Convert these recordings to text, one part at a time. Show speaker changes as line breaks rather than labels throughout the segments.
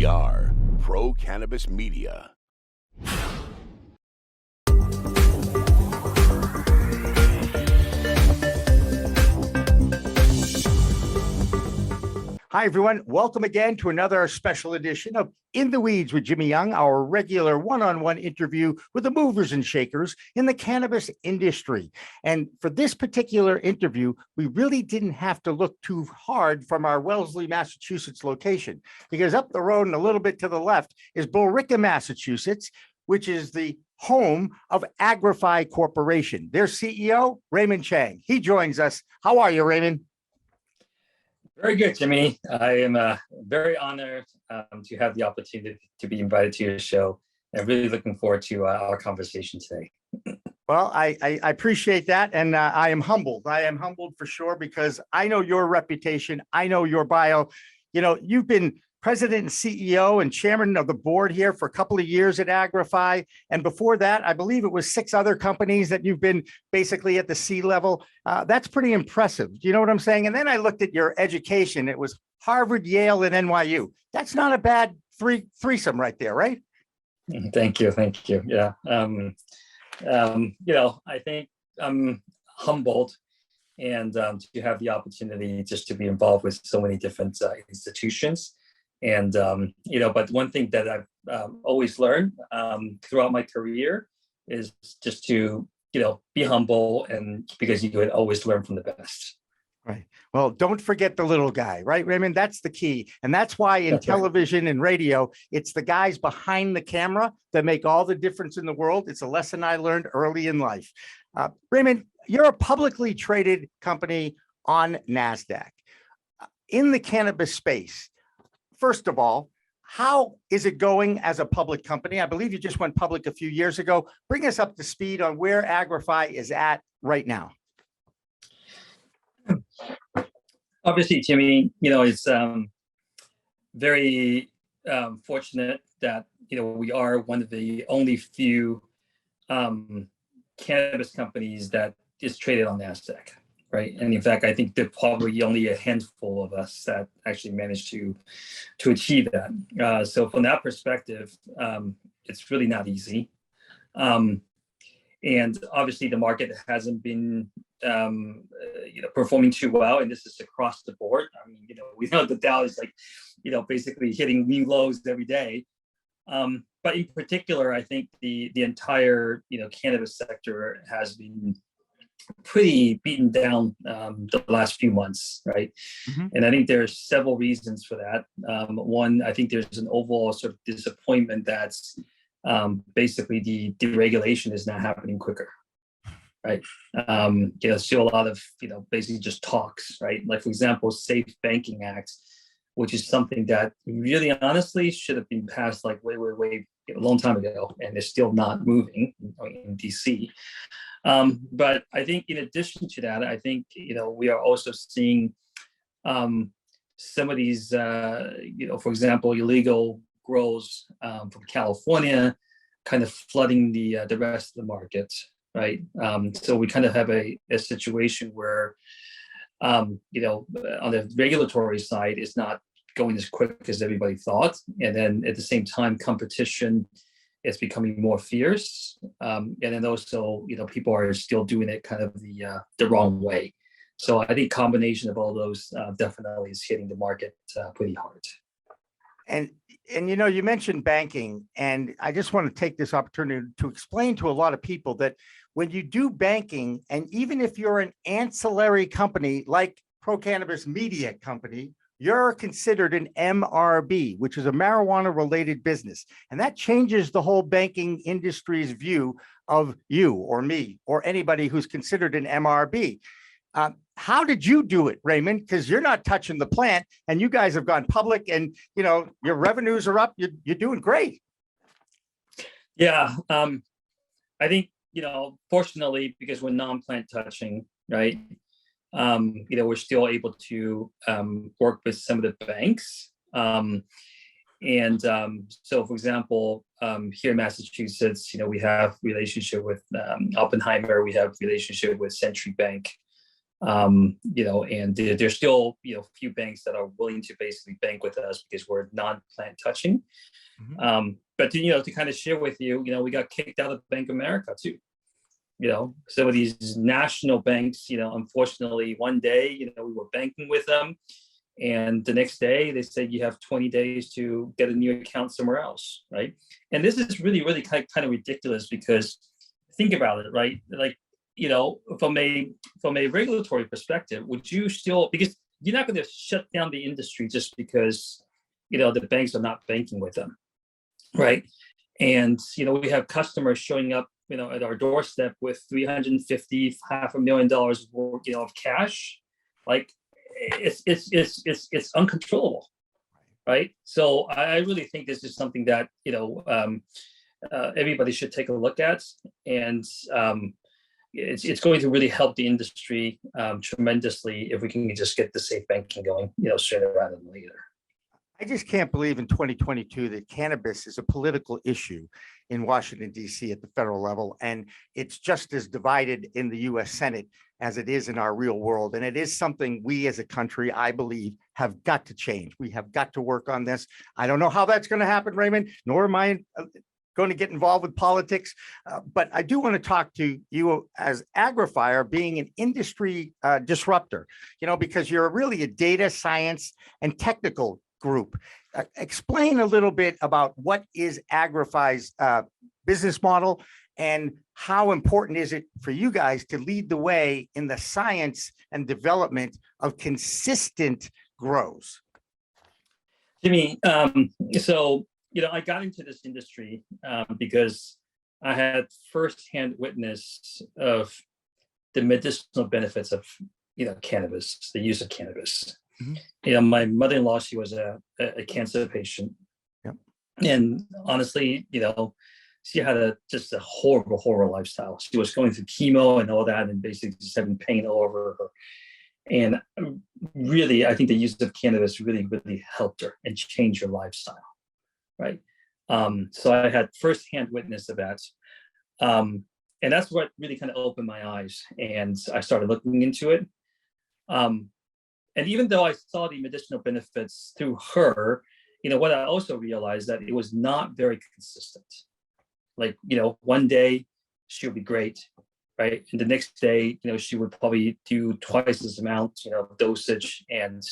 We are Pro Cannabis Media.
Hi, everyone. Welcome again to another special edition of In the Weeds with Jimmy Young, our regular one-on-one interview with the movers and shakers in the cannabis industry. And for this particular interview, we really didn't have to look too hard from our Wellesley, Massachusetts location, because up the road and a little bit to the left is Billerica, Massachusetts, which is the home of Agrify Corporation. Their CEO, Raymond Chang. He joins us. How are you, Raymond?
Very good, Jimmy. I am very honored to have the opportunity to be invited to your show, and really looking forward to our conversation today.
Well, I appreciate that, and I am humbled. I am humbled for sure, because I know your reputation. I know your bio. You know, you've been president and CEO and chairman of the board here for a couple of years at Agrify. And before that, I believe it was 6 other companies that you've been basically at the C level. That's pretty impressive. Do you know what I'm saying? And then I looked at your education. It was Harvard, Yale, and NYU. That's not a bad threesome right there, right?
Thank you. Thank you. Yeah. I think I'm humbled and to have the opportunity just to be involved with so many different institutions. And, but one thing that I've always learned throughout my career is just to, be humble, and because you could always learn from the best.
Right. Well, don't forget the little guy, right, Raymond? That's the key. And that's why in television and radio, it's the guys behind the camera that make all the difference in the world. It's a lesson I learned early in life. Raymond, you're a publicly traded company on NASDAQ. In the cannabis space, first of all, how is it going as a public company? I believe you just went public a few years ago. Bring us up to speed on where Agrify is at right now.
Obviously, Jimmy, it's very fortunate that, we are one of the only few cannabis companies that is traded on NASDAQ. Right. And in fact, I think there's probably only a handful of us that actually managed to achieve that. So from that perspective, it's really not easy. And obviously the market hasn't been, performing too well. And this is across the board. I mean, we know the Dow is basically hitting new lows every day. But in particular, I think the entire, cannabis sector has been pretty beaten down the last few months, right? Mm-hmm. And I think there's several reasons for that. One, I think there's an overall sort of disappointment that's basically the deregulation is not happening quicker, right? Still a lot of basically just talks, right? Like, for example, Safe Banking Act, which is something that really honestly should have been passed like way a long time ago, and it's still not moving in DC. But I think in addition to that, I think, we are also seeing some of these, for example, illegal grows from California kind of flooding the rest of the market, right? So we kind of have a situation where, on the regulatory side, it's not going as quick as everybody thought. And then at the same time, competition is becoming more fierce. And then also, people are still doing it kind of the wrong way. So I think combination of all those definitely is hitting the market pretty hard.
And you mentioned banking, and I just want to take this opportunity to explain to a lot of people that when you do banking, and even if you're an ancillary company like Pro Cannabis Media Company, you're considered an MRB, which is a marijuana-related business. And that changes the whole banking industry's view of you or me or anybody who's considered an MRB. How did you do it, Raymond? Because you're not touching the plant, and you guys have gone public, and your revenues are up. You're doing great.
Yeah, I think fortunately, because we're non-plant touching, right? We're still able to work with some of the banks. So, for example, here in Massachusetts, we have relationship with Oppenheimer. We have relationship with Century Bank. And there's still, a few banks that are willing to basically bank with us because we're non-plant touching. But to kind of share with you, we got kicked out of Bank of America too. Some of these national banks, unfortunately, one day, we were banking with them, and the next day they said you have 20 days to get a new account somewhere else, right? And this is really, really kind of ridiculous because think about it, right? Like, from a regulatory perspective, would you still, because you're not going to shut down the industry just because the banks are not banking with them, right? And we have customers showing up at our doorstep with $350,000, $500,000 worth, of cash. Like it's uncontrollable, right? So I really think this is something that everybody should take a look at, and it's going to really help the industry tremendously if we can just get the safe banking going, sooner rather than later.
I just can't believe in 2022 that cannabis is a political issue in Washington, D.C. at the federal level. And it's just as divided in the U.S. Senate as it is in our real world. And it is something we as a country, I believe, have got to change. We have got to work on this. I don't know how that's going to happen, Raymond, nor am I going to get involved with politics. But I do want to talk to you as Agrify, being an industry disruptor, because you're really a data science and technical group. Explain a little bit about what is Agrify's business model and how important is it for you guys to lead the way in the science and development of consistent grows?
Jimmy, so, I got into this industry because I had firsthand witness of the medicinal benefits of, cannabis, the use of cannabis. My mother-in-law, she was a cancer patient.
Yep.
And honestly, she had just a horrible lifestyle. She was going through chemo and all that, and basically just having pain all over her. And really, I think the use of cannabis really, really helped her and changed her lifestyle, right? So I had firsthand witness of that. And that's what really kind of opened my eyes, and I started looking into it. And even though I saw the medicinal benefits through her, what I also realized that it was not very consistent. Like, one day she'll be great, right? And the next day, she would probably do twice this amount, dosage, and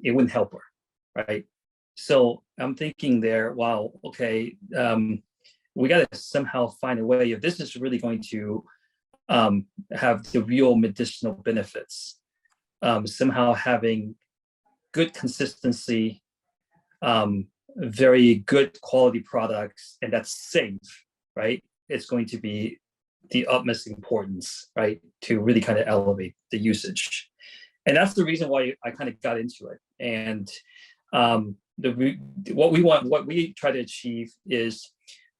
it wouldn't help her, right? So I'm thinking there, wow, okay, we got to somehow find a way, if this is really going to have the real medicinal benefits, somehow having good consistency, very good quality products, and that's safe, right? It's going to be the utmost importance, right, to really kind of elevate the usage. And that's the reason why I kind of got into it. And what we try to achieve is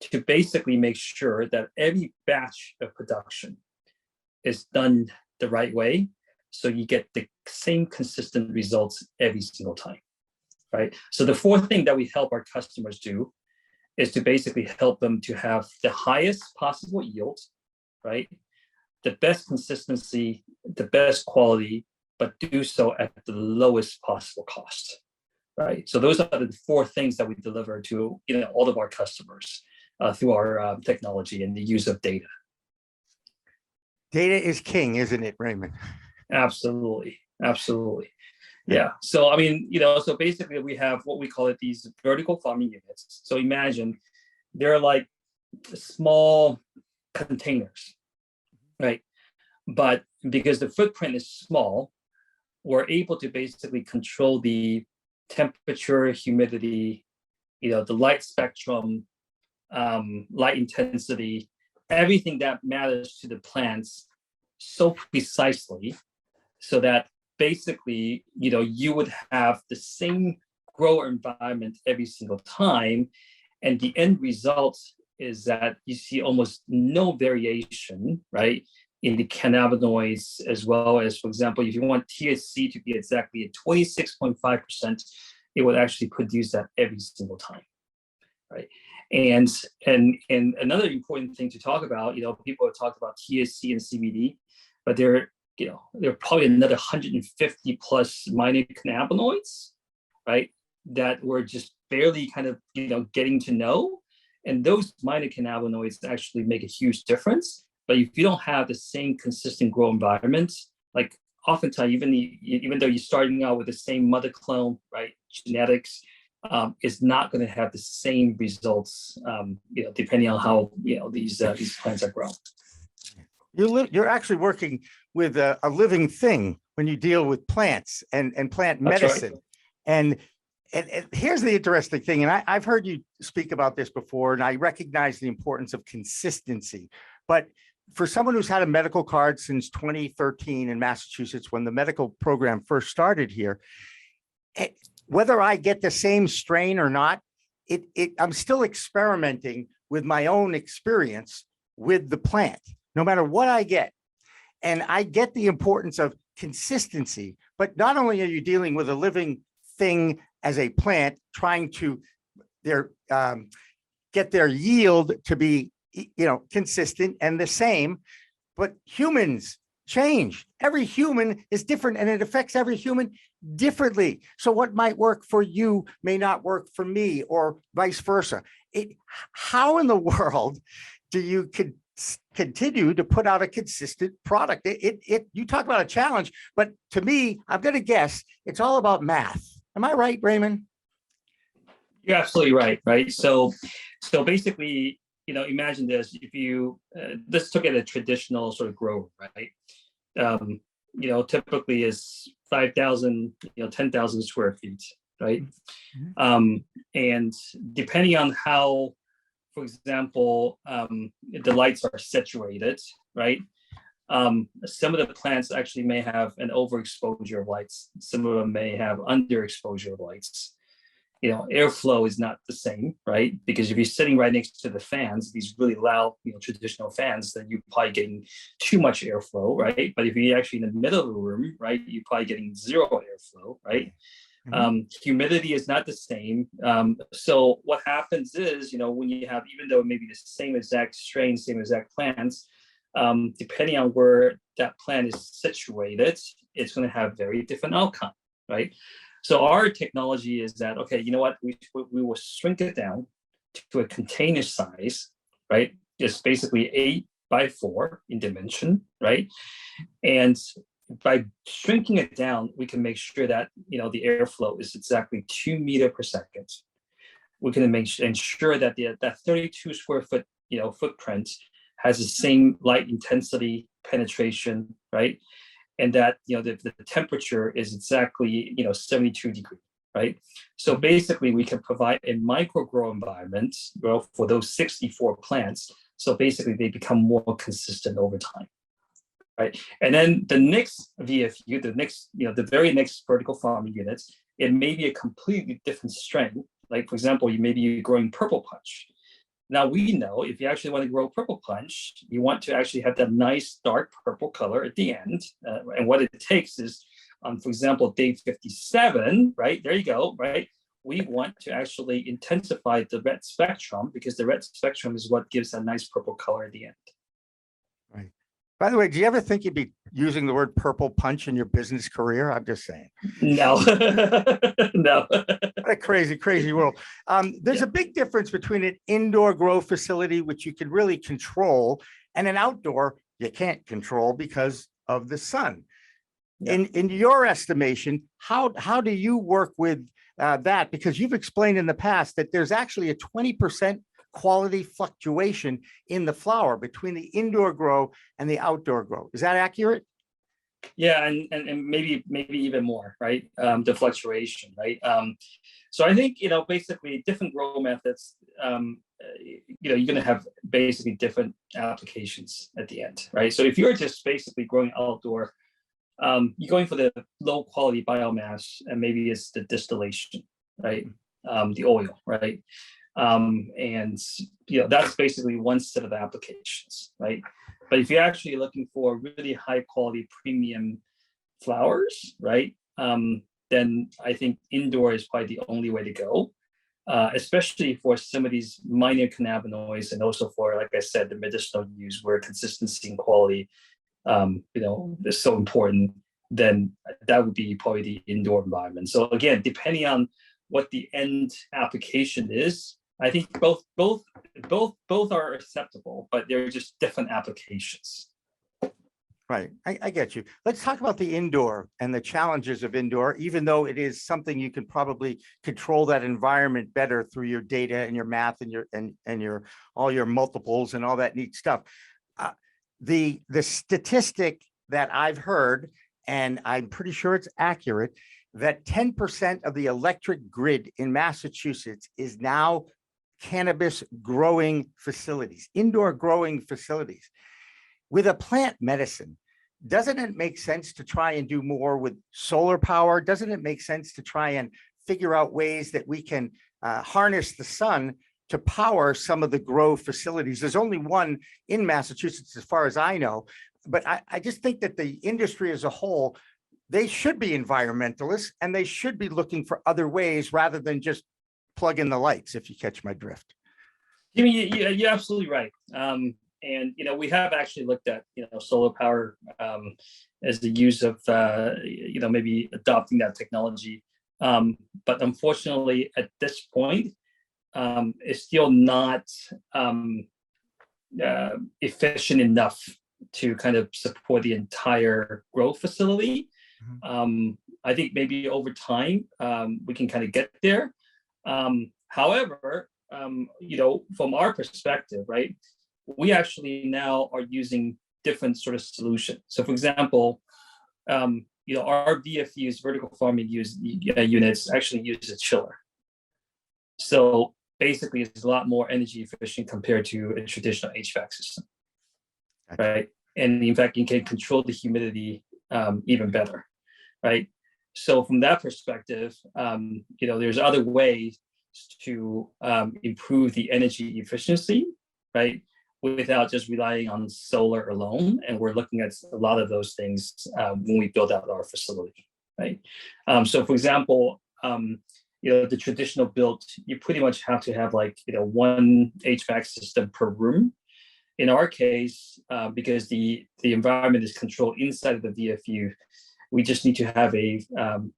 to basically make sure that every batch of production is done the right way, so you get the same consistent results every single time, right? So the fourth thing that we help our customers do is to basically help them to have the highest possible yield, right? The best consistency, the best quality, but do so at the lowest possible cost, right? So those are the four things that we deliver to all of our customers through our technology and the use of data.
Data is king, isn't it, Raymond?
Absolutely. Yeah. So, so basically we have what we call it, these vertical farming units. So imagine they're like small containers, right? But because the footprint is small, we're able to basically control the temperature, humidity, the light spectrum, light intensity, everything that matters to the plants so precisely, so that basically, you would have the same grower environment every single time. And the end result is that you see almost no variation, right, in the cannabinoids, as well as, for example, if you want THC to be exactly at 26.5%, it would actually produce that every single time, right? And another important thing to talk about, people have talked about THC and CBD, but they're there are probably another 150 plus minor cannabinoids, right? That we're just barely kind of, getting to know. And those minor cannabinoids actually make a huge difference. But if you don't have the same consistent grow environment, like oftentimes, even though you're starting out with the same mother clone, right, genetics, is not going to have the same results, depending on how these plants are grown.
You're actually working with a living thing when you deal with plants and plant medicine. Right. And here's the interesting thing, and I've heard you speak about this before, and I recognize the importance of consistency. But for someone who's had a medical card since 2013 in Massachusetts, when the medical program first started here, whether I get the same strain or not, I'm still experimenting with my own experience with the plant, no matter what I get. And I get the importance of consistency, but not only are you dealing with a living thing as a plant, trying to get their yield to be, consistent and the same, but humans change. Every human is different and it affects every human differently. So what might work for you may not work for me, or vice versa. How in the world do you continue to put out a consistent product? You talk about a challenge, but to me, I'm going to guess it's all about math. Am I right, Raymond?
You're absolutely right. Right. So basically, imagine this: if you let's look at a traditional sort of grower, right? Typically is 5,000, 10,000 square feet, right? Mm-hmm. And depending on how, for example, the lights are situated, right? Some of the plants actually may have an overexposure of lights. Some of them may have underexposure of lights. Airflow is not the same, right? Because if you're sitting right next to the fans, these really loud, traditional fans, then you're probably getting too much airflow, right? But if you're actually in the middle of the room, right, you're probably getting zero airflow, right? Mm-hmm. Humidity is not the same. So what happens is, when you have, even though maybe the same exact strain, same exact plants, depending on where that plant is situated, it's going to have very different outcome, right? So our technology is that, okay, you know what, we will shrink it down to a container size, right? It's basically 8x4 in dimension, right? And by shrinking it down, we can make sure that, the airflow is exactly 2 meters per second. We can ensure that that 32 square foot, footprint has the same light intensity, penetration, right? And that, the temperature is exactly, 72 degrees, right? So basically we can provide a micro grow environment, for those 64 plants. So basically they become more consistent over time, right? And then the next VFU, the very next vertical farming units, it may be a completely different strain. Like, for example, you're growing purple punch. Now we know if you actually want to grow purple punch, you want to actually have that nice dark purple color at the end. And what it takes is, for example, day 57, right? There you go, right? We want to actually intensify the red spectrum, because the red spectrum is what gives that nice purple color at the end.
Right. By the way, do you ever think you'd be using the word purple punch in your business career? I'm just saying.
No, no.
What a crazy, crazy world. There's a big difference between an indoor grow facility, which you can really control, and an outdoor you can't control because of the sun. Yeah. In your estimation, how do you work with that? Because you've explained in the past that there's actually a 20% quality fluctuation in the flower between the indoor grow and the outdoor grow. Is that accurate?
Yeah, and maybe even more, right? The fluctuation, right? So I think, basically different grow methods, you're going to have basically different applications at the end, right? So if you're just basically growing outdoor, you're going for the low quality biomass, and maybe it's the distillation, right? The oil, right? And that's basically one set of applications, right? But if you're actually looking for really high quality premium flowers, right, then I think indoor is probably the only way to go, especially for some of these minor cannabinoids, and also for, like I said, the medicinal use, where consistency and quality is so important, then that would be probably the indoor environment. So again, depending on what the end application is, I think both are acceptable, but they're just different applications.
Right. I get you. Let's talk about the indoor and the challenges of indoor, even though it is something you can probably control that environment better through your data and your math and your all your multiples and all that neat stuff. The statistic that I've heard, and I'm pretty sure it's accurate, that 10% of the electric grid in Massachusetts is now cannabis growing facilities, indoor growing facilities. With a plant medicine, doesn't it make sense to try and do more with solar power? Doesn't it make sense to try and figure out ways that we can harness the sun to power some of the grow facilities? There's only one in Massachusetts, as far as I know, but I just think that the industry as a whole, they should be environmentalists and they should be looking for other ways rather than just plug in the lights, if you catch my drift.
You're absolutely right. And we have actually looked at solar power as the use of maybe adopting that technology, but unfortunately at this point it's still not efficient enough to kind of support the entire growth facility. I think maybe over time we can kind of get there. However, from our perspective, right, we actually now are using different sort of solutions. So for example, our VFUs, vertical farming units, actually use a chiller. So basically it's a lot more energy efficient compared to a traditional HVAC system, right? And in fact, you can control the humidity even better, right? So from that perspective, there's other ways to improve the energy efficiency, right, without just relying on solar alone. And we're looking at a lot of those things when we build out our facility, right? So for example, the traditional build, you pretty much have to have one HVAC system per room. In our case, because the environment is controlled inside of the VFU, we just need to have a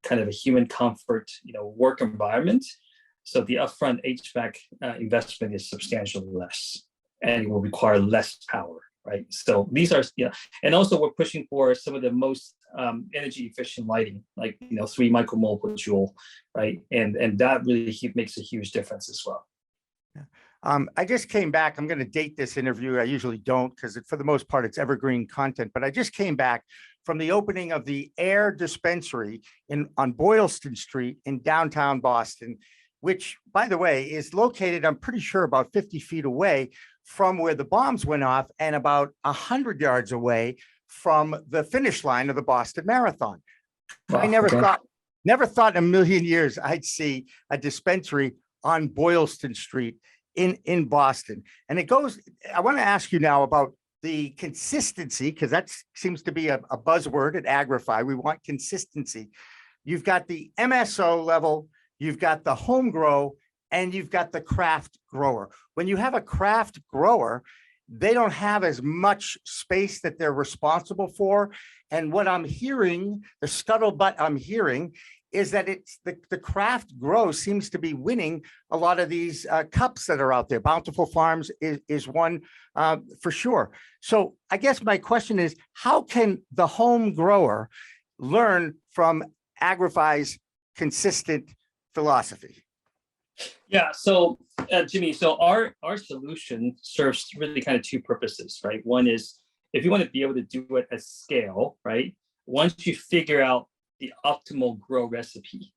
kind of a human comfort, work environment. So the upfront HVAC investment is substantially less, and it will require less power, right? So these are, and also we're pushing for some of the most energy efficient lighting, 3 micromole per joule, right? And that really makes a huge difference as well.
I just came back. I'm going to date this interview. I usually don't, because for the most part, it's evergreen content. But I just came back from the opening of the Air Dispensary on Boylston Street in downtown Boston, which, by the way, is located, I'm pretty sure, about 50 feet away from where the bombs went off and about 100 yards away from the finish line of the Boston Marathon. Wow, I never thought in a million years I'd see a dispensary on Boylston Street in Boston. And I want to ask you now about the consistency, because that seems to be a buzzword at Agrify. We want consistency. You've got the MSO level, you've got the home grow, and you've got the craft grower. When you have a craft grower, they don't have as much space that they're responsible for. And what I'm hearing, the scuttlebutt I'm hearing, is that it's the craft grow seems to be winning a lot of these cups that are out there. Bountiful Farms is one for sure. So I guess my question is, how can the home grower learn from Agrify's consistent philosophy?
Yeah, so Jimmy, so our solution serves really kind of two purposes, right? One is if you want to be able to do it at scale, right? Once you figure out the optimal grow recipe,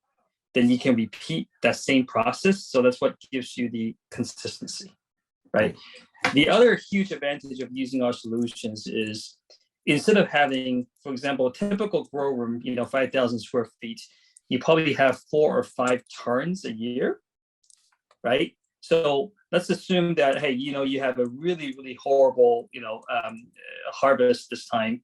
then you can repeat that same process. So that's what gives you the consistency, right? The other huge advantage of using our solutions is instead of having, for example, a typical grow room, 5,000 square feet, you probably have 4 or 5 turns a year, right? So let's assume that, hey, you have a really, really horrible, harvest this time.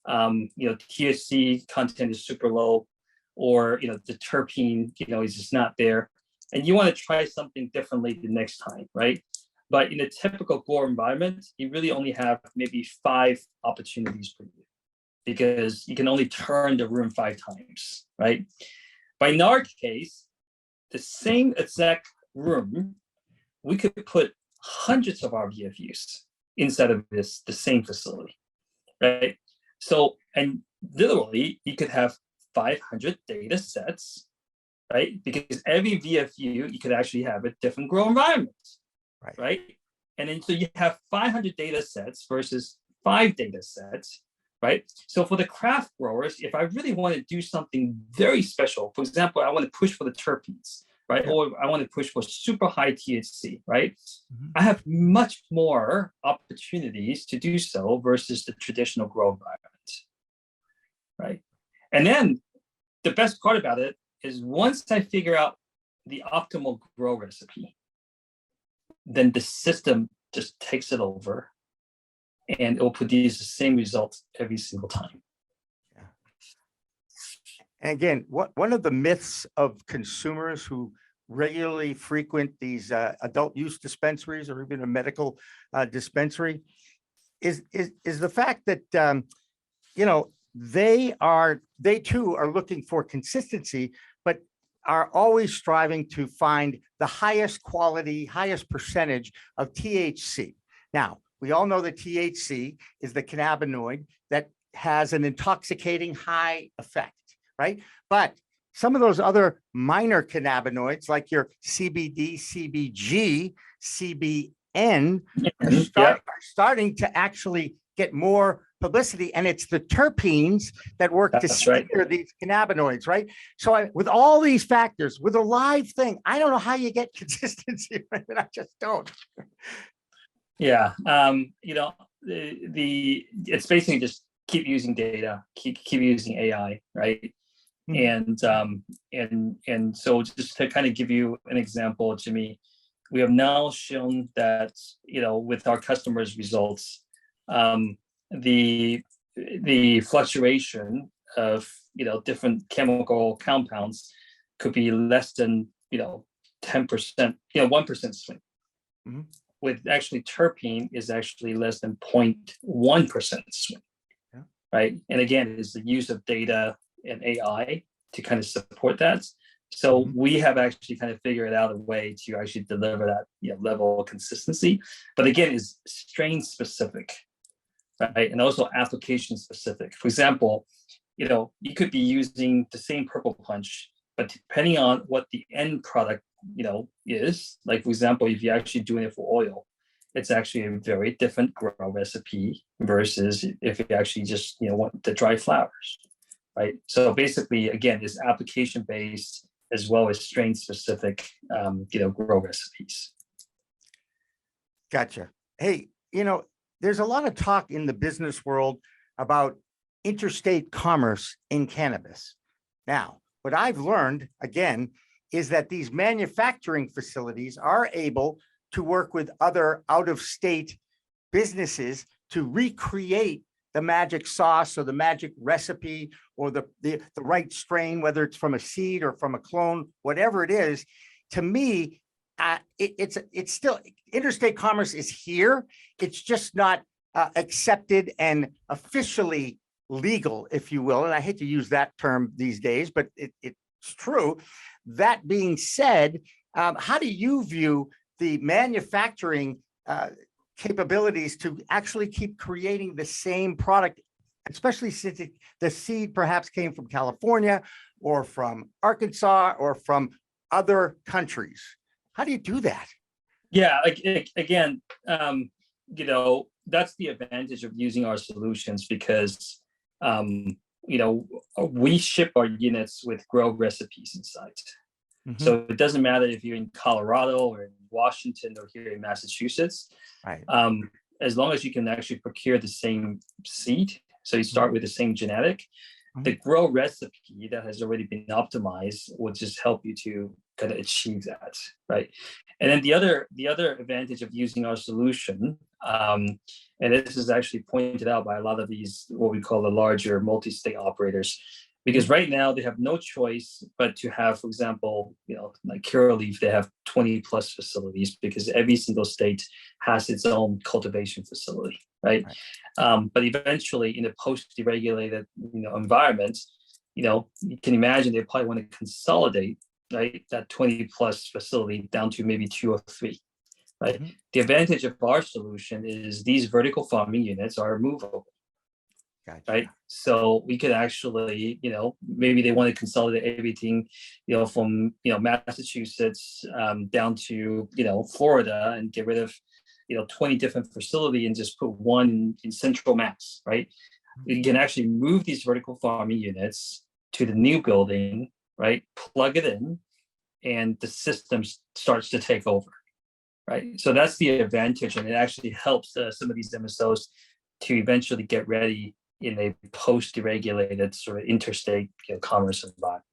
THC content is super low, or, the terpene, is just not there. And you want to try something differently the next time, right? But in a typical grow environment, you really only have maybe 5 opportunities per year. because you can only turn the room 5 times, right? But in our case, the same exact room, we could put hundreds of our VFUs inside of the same facility, right? So, and literally, you could have 500 data sets, right? Because every VFU, you could actually have a different grow environment, right? And then so you have 500 data sets versus 5 data sets, right? So for the craft growers, if I really want to do something very special, for example, I want to push for the terpenes, right? Yeah. Or I want to push for super high THC, right? Mm-hmm. I have much more opportunities to do so versus the traditional grow environment, right? And then the best part about it is once I figure out the optimal grow recipe, then the system just takes it over and it will produce the same results every single time.
Yeah. And again, one of the myths of consumers who regularly frequent these adult use dispensaries or even a medical dispensary is the fact that they too are looking for consistency, but are always striving to find the highest quality, highest percentage of THC. Now, we all know that THC is the cannabinoid that has an intoxicating high effect, right? But some of those other minor cannabinoids, like your CBD, CBG, CBN, are starting to actually get more publicity, and it's the terpenes that work to steer these cannabinoids, right? So with all these factors, with a live thing, I don't know how you get consistency, right? I just don't.
Yeah, it's basically just keep using data, keep using AI, right? Mm-hmm. And so just to kind of give you an example, Jimmy, we have now shown that with our customers' results, the fluctuation of different chemical compounds could be less than 10%, 1% swing. Mm-hmm. With actually terpene is actually less than 0.1% swing. Yeah. Right? And again, it's the use of data and AI to kind of support that. So mm-hmm. we have actually kind of figured out a way to actually deliver that level of consistency. But again, it's strain specific, right? And also application specific. For example, you could be using the same purple punch, but depending on what the end product is, like for example, if you're actually doing it for oil, it's actually a very different grow recipe versus if you actually just want the dry flowers, right? So basically, again, it's application based as well as strain specific, grow recipes.
Gotcha. Hey, there's a lot of talk in the business world about interstate commerce in cannabis. Now, what I've learned, again, is that these manufacturing facilities are able to work with other out-of-state businesses to recreate the magic sauce or the magic recipe or the right strain, whether it's from a seed or from a clone, whatever it is. To me, it's still, interstate commerce is here. It's just not accepted and officially legal, if you will. And I hate to use that term these days, but it's true. That being said, how do you view the manufacturing capabilities to actually keep creating the same product, especially since the seed perhaps came from California or from Arkansas or from other countries? How do you do that?
Yeah, again, that's the advantage of using our solutions because we ship our units with grow recipes inside. Mm-hmm. So it doesn't matter if you're in Colorado or in Washington or here in Massachusetts, right? As long as you can actually procure the same seed. So you start with the same genetic, mm-hmm. the grow recipe that has already been optimized will just help you to kind of achieve that, right? And then the other advantage of using our solution, and this is actually pointed out by a lot of these, what we call the larger multi-state operators, because right now they have no choice but to have, for example, like Curaleaf, they have 20 plus facilities because every single state has its own cultivation facility, right? But eventually in a post-deregulated, environment, you can imagine they probably want to consolidate, right, that 20 plus facility down to maybe 2 or 3, right?
Mm-hmm.
The advantage of our solution is these vertical farming units are movable.
Gotcha.
Right. So we could actually, maybe they want to consolidate everything, from, Massachusetts down to, Florida and get rid of, 20 different facility and just put one in central Mass. Right. You can actually move these vertical farming units to the new building, right? Plug it in and the system starts to take over. Right. So that's the advantage. And it actually helps some of these MSOs to eventually get ready in a post-deregulated sort of interstate commerce environment.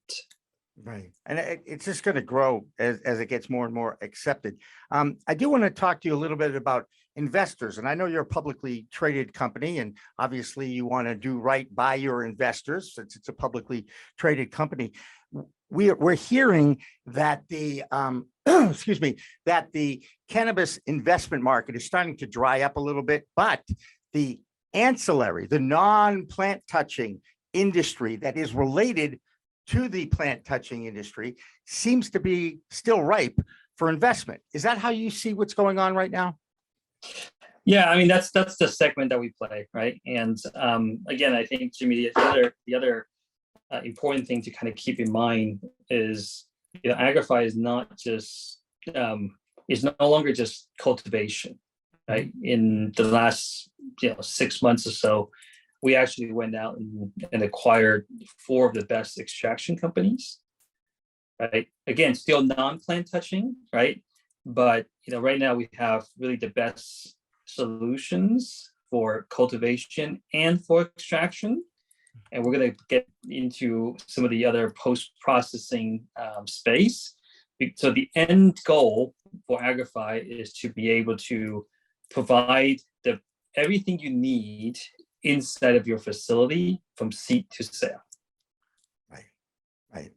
Right. And it's just going to grow as it gets more and more accepted. I do want to talk to you a little bit about investors. And I know you're a publicly traded company, and obviously you want to do right by your investors since it's a publicly traded company. We're hearing that the excuse me, that the cannabis investment market is starting to dry up a little bit, but the ancillary, the non-plant touching industry that is related to the plant touching industry seems to be still ripe for investment. Is that how you see what's going on right now?
Yeah, I mean, that's the segment that we play, right? And again, I think, Jimmy, the other important thing to kind of keep in mind is, Agrify is not just, is no longer just cultivation, right? In the last 6 months or so, we actually went out and acquired 4 of the best extraction companies, right? Again, still non-plant touching, right? But right now we have really the best solutions for cultivation and for extraction, and we're going to get into some of the other post-processing space. So the end goal for Agrify is to be able to provide everything you need inside of your facility from seed to sale.
Right.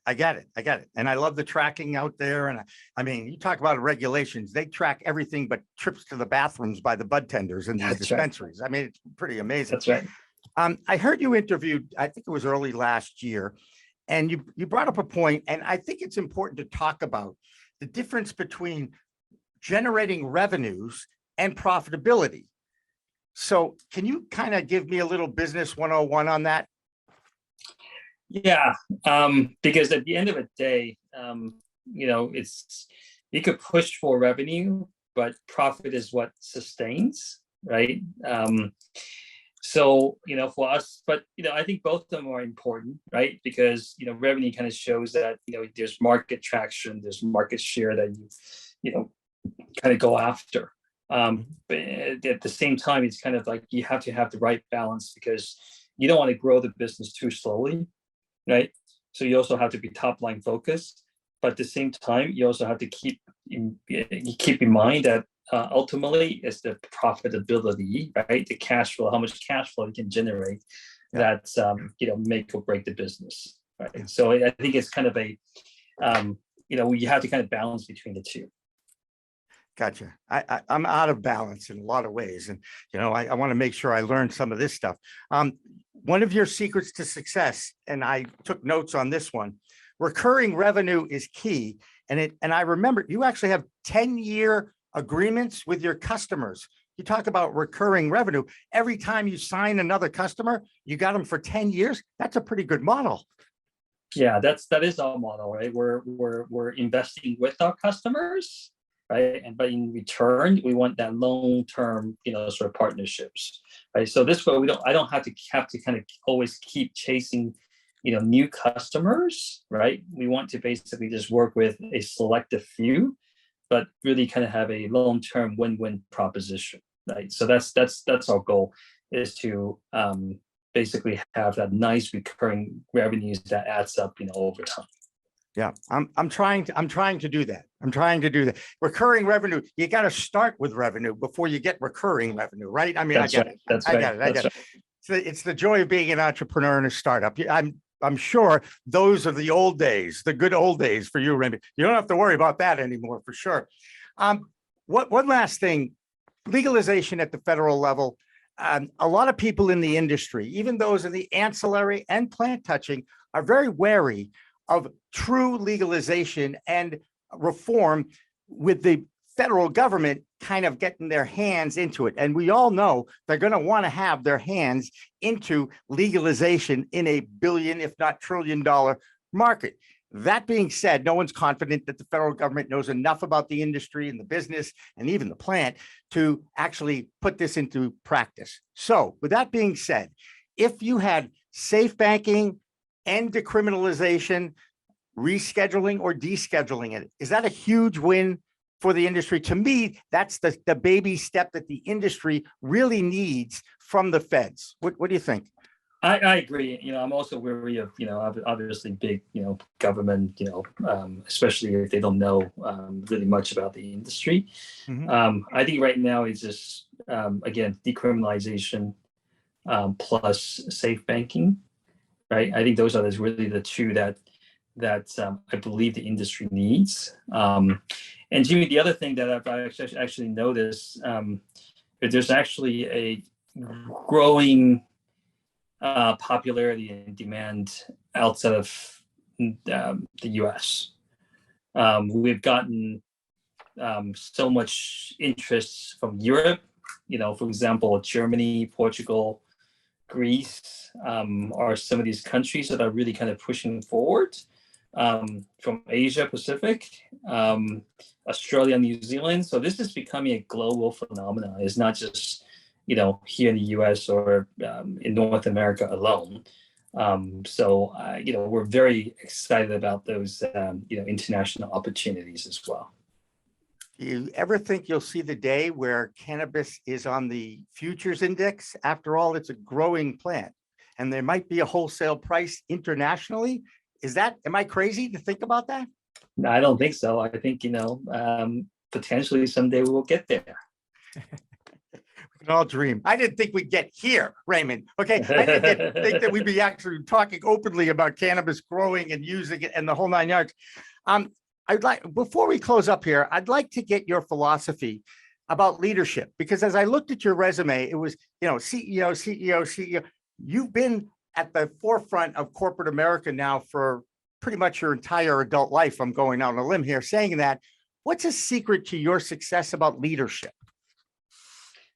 I got it. And I love the tracking out there. And I mean, you talk about regulations, they track everything but trips to the bathrooms by the bud tenders in these dispensaries. Right. I mean, it's pretty amazing.
That's right.
I heard you interviewed, I think it was early last year, and you brought up a point, and I think it's important to talk about the difference between generating revenues and profitability. So can you kind of give me a little business 101 on that?
Yeah, because at the end of the day, it's, you could push for revenue, but profit is what sustains, right? So, for us, but, I think both of them are important, right? Because, revenue kind of shows that, there's market traction, there's market share that you kind of go after. But at the same time, it's kind of like you have to have the right balance because you don't want to grow the business too slowly, right? So you also have to be top line focused, but at the same time, you also have to keep in mind that ultimately it's the profitability, right? The cash flow, how much cash flow you can generate, that's make or break the business, right? Yeah. So I think it's kind of a you have to kind of balance between the two.
Gotcha. I'm out of balance in a lot of ways. And, I want to make sure I learn some of this stuff. One of your secrets to success, and I took notes on this one, recurring revenue is key. And I remember you actually have 10-year agreements with your customers. You talk about recurring revenue. Every time you sign another customer, you got them for 10 years. That's a pretty good model.
Yeah, that is our model, right? We're investing with our customers, right? But in return, we want that long-term, sort of partnerships, right? So this way, I don't have to kind of always keep chasing, new customers, right? We want to basically just work with a selective few, but really kind of have a long-term win-win proposition, right? So that's our goal, is to basically have that nice recurring revenues that adds up, over time.
Yeah, I'm trying to do that. Recurring revenue, you got to start with revenue before you get recurring revenue, right? I mean, I get it.
I get it.
So it's the joy of being an entrepreneur and a startup. I'm sure those are the old days, the good old days for you, Raymond. You don't have to worry about that anymore, for sure. One last thing, legalization at the federal level. A lot of people in the industry, even those in the ancillary and plant touching, are very wary of true legalization and reform, with the federal government kind of getting their hands into it. And we all know they're going to want to have their hands into legalization in a billion, if not trillion-dollar market. That being said, no one's confident that the federal government knows enough about the industry and the business and even the plant to actually put this into practice. So with that being said, if you had safe banking and decriminalization, rescheduling or descheduling it, is that a huge win for the industry? To me, that's the baby step that the industry really needs from the feds. What do you think?
I agree. I'm also wary of, obviously big, government, especially if they don't know really much about the industry.
Mm-hmm.
I think right now it's just, again, decriminalization plus safe banking, right? I think those are really the two that I believe the industry needs. And Jimmy, the other thing that I've actually noticed, there's actually a growing popularity and demand outside of the US. We've gotten so much interest from Europe, for example, Germany, Portugal, Greece are some of these countries that are really kind of pushing forward. From Asia Pacific, Australia, New Zealand. So this is becoming a global phenomenon. It's not just here in the U.S. or in North America alone. So we're very excited about those international opportunities as well.
Do you ever think you'll see the day where cannabis is on the futures index? After all, it's a growing plant, and there might be a wholesale price internationally. Am I crazy to think about that?
No, I don't think so. I think, potentially someday we will get there.
We can all dream. I didn't think we'd get here, Raymond. Okay. I didn't think that we'd be actually talking openly about cannabis growing and using it and the whole 9 yards. Before we close up here, I'd like to get your philosophy about leadership, because as I looked at your resume, it was, CEO. You've been at the forefront of corporate America now for pretty much your entire adult life. I'm going out on a limb here saying that. What's a secret to your success about leadership?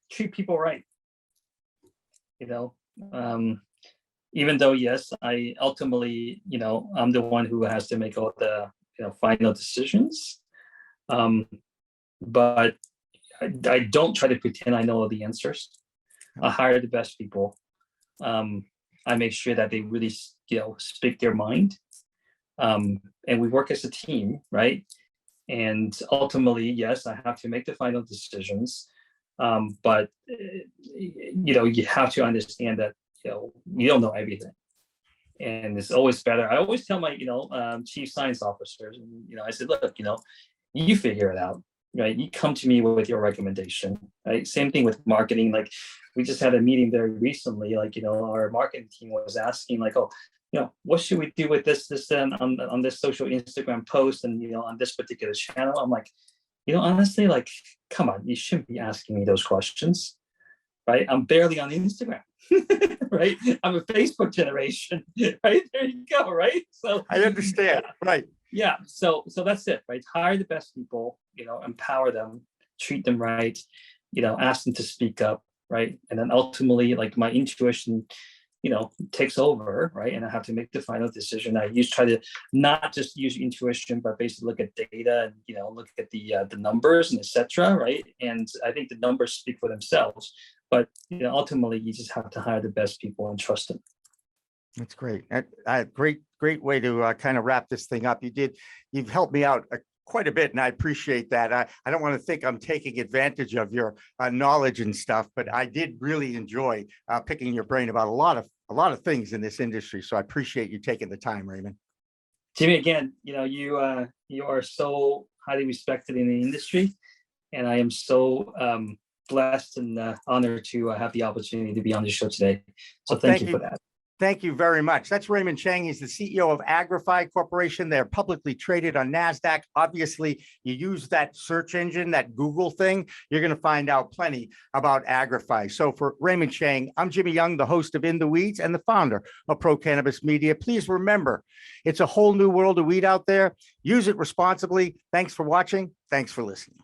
Treat people right. Even though, yes, I ultimately, I'm the one who has to make all the, final decisions. But I don't try to pretend I know all the answers. I hire the best people. I make sure that they really, speak their mind. And we work as a team, right? And ultimately, yes, I have to make the final decisions. But you have to understand that, you don't know everything. And it's always better. I always tell my, chief science officers, I said, look, you figure it out, right? You come to me with your recommendation, right? Same thing with marketing. Like, we just had a meeting very recently, our marketing team was asking what should we do with this on this social Instagram post and, on this particular channel? I'm like, honestly, come on, you shouldn't be asking me those questions, right? I'm barely on Instagram, right? I'm a Facebook generation, right? There you go, right? So
I understand, right?
Yeah, so that's it, right? Hire the best people, empower them, treat them right, ask them to speak up, right? And then ultimately, my intuition, takes over, right? And I have to make the final decision. I try to not just use intuition, but basically look at data and, look at the numbers and etc. Right? And I think the numbers speak for themselves. But ultimately, you just have to hire the best people and trust them.
That's great. Great way to kind of wrap this thing up. You've helped me out quite a bit, and I appreciate that. I don't want to think I'm taking advantage of your knowledge and stuff, but I did really enjoy picking your brain about a lot of things in this industry. So I appreciate you taking the time, Raymond.
Jimmy, again, you are so highly respected in the industry, and I am so blessed and honored to have the opportunity to be on the show today. So thank you for that.
Thank you very much. That's Raymond Chang. He's the CEO of Agrify Corporation. They're publicly traded on NASDAQ. Obviously, you use that search engine, that Google thing, you're going to find out plenty about Agrify. So for Raymond Chang, I'm Jimmy Young, the host of In the Weeds and the founder of Pro Cannabis Media. Please remember, it's a whole new world of weed out there. Use it responsibly. Thanks for watching. Thanks for listening.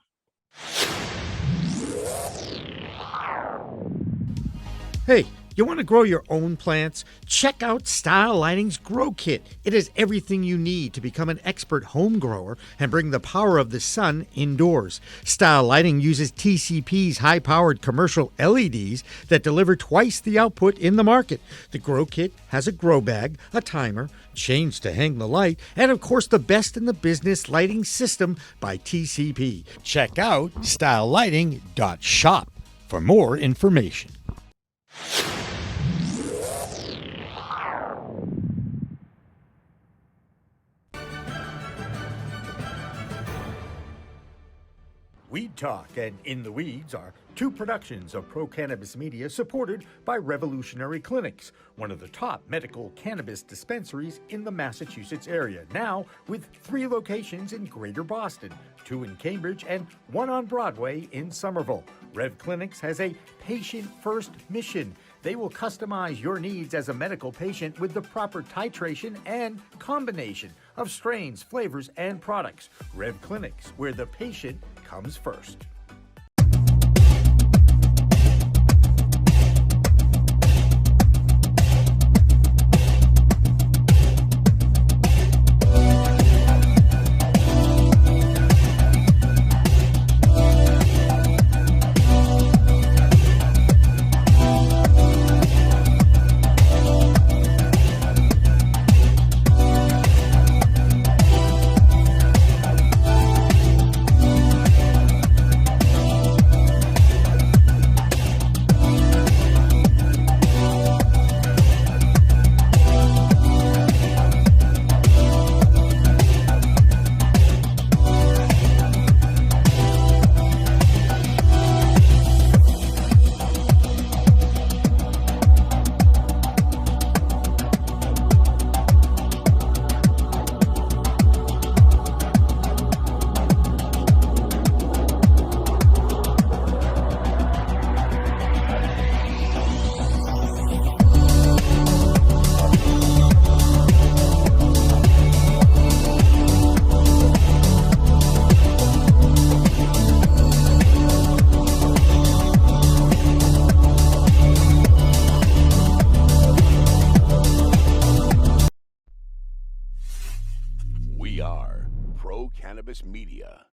Hey, you want to grow your own plants? Check out Style Lighting's Grow Kit. It has everything you need to become an expert home grower and bring the power of the sun indoors. Style Lighting uses TCP's high-powered commercial LEDs that deliver twice the output in the market. The Grow Kit has a grow bag, a timer, chains to hang the light, and of course the best in the business lighting system by TCP. Check out stylelighting.shop for more information. Weed Talk and In the Weeds are two productions of Pro Cannabis Media supported by Revolutionary Clinics, one of the top medical cannabis dispensaries in the Massachusetts area, now with 3 locations in Greater Boston, 2 in Cambridge and 1 on Broadway in Somerville. Rev Clinics has a patient-first mission. They will customize your needs as a medical patient with the proper titration and combination of strains, flavors, and products. Rev Clinics, where the patient comes first.
We are Pro Cannabis Media.